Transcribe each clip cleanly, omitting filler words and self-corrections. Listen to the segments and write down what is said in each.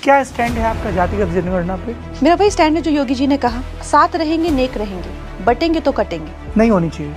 क्या स्टैंड है आपका जातिगत जनगणना पे? मेरा भाई स्टैंड है जो योगी जी ने कहा, साथ रहेंगे नेक रहेंगे, बटेंगे तो कटेंगे। नहीं होनी चाहिए।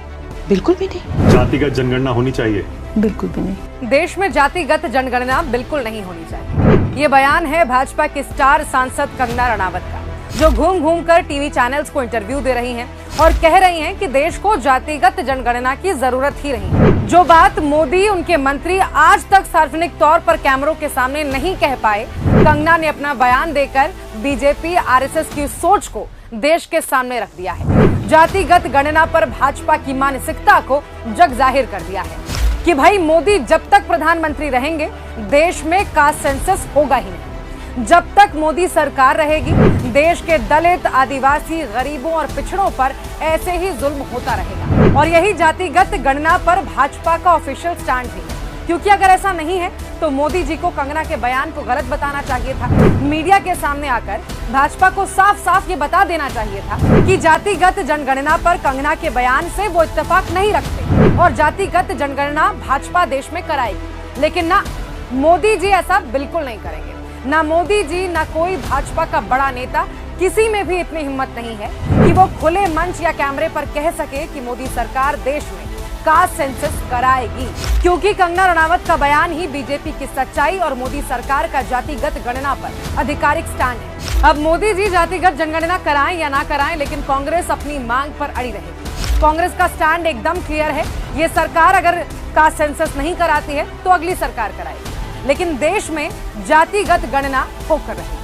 बिल्कुल भी नहीं। जातिगत जनगणना होनी चाहिए। बिल्कुल भी नहीं। देश में जातिगत जनगणना बिल्कुल नहीं होनी चाहिए। ये बयान है भाजपा की स्टार सांसद कंगना रनावत का, जो घूम घूम कर टीवी चैनल्स को इंटरव्यू दे रही हैं और कह रही हैं कि देश को जातिगत जनगणना की जरूरत ही नहीं। जो बात मोदी उनके मंत्री आज तक सार्वजनिक तौर पर कैमरों के सामने नहीं कह पाए, कंगना ने अपना बयान देकर बीजेपी आरएसएस की सोच को देश के सामने रख दिया है। जातिगत गणना पर भाजपा की मानसिकता को जग जाहिर कर दिया है कि भाई मोदी जब तक प्रधानमंत्री रहेंगे देश में कास्ट सेंसस होगा ही नहीं। जब तक मोदी सरकार रहेगी देश के दलित, आदिवासी, गरीबों और पिछड़ों पर ऐसे ही जुल्म होता रहेगा। और यही जातिगत गणना पर भाजपा का ऑफिशियल स्टैंड है, क्योंकि अगर ऐसा नहीं है तो मोदी जी को कंगना के बयान को गलत बताना चाहिए था। मीडिया के सामने आकर भाजपा को साफ साफ ये बता देना चाहिए था कि जातिगत जनगणना पर कंगना के बयान से वो इत्तेफाक नहीं रखते और जातिगत जनगणना भाजपा देश में कराएगी। लेकिन ना, मोदी जी ऐसा बिल्कुल नहीं करेंगे। ना मोदी जी, ना कोई भाजपा का बड़ा नेता, किसी में भी इतनी हिम्मत नहीं है कि वो खुले मंच या कैमरे पर कह सके कि मोदी सरकार देश में कास्ट सेंसस कराएगी, क्योंकि कंगना रनावत का बयान ही बीजेपी की सच्चाई और मोदी सरकार का जातिगत गणना पर आधिकारिक स्टैंड है। अब मोदी जी जातिगत जनगणना कराएं या ना कराएं, लेकिन कांग्रेस अपनी मांग पर अड़ी रहेगी। कांग्रेस का स्टैंड एकदम क्लियर है, ये सरकार अगर कास्ट सेंसस नहीं कराती है तो अगली सरकार कराएगी, लेकिन देश में जातिगत गणना होकर रहेगी।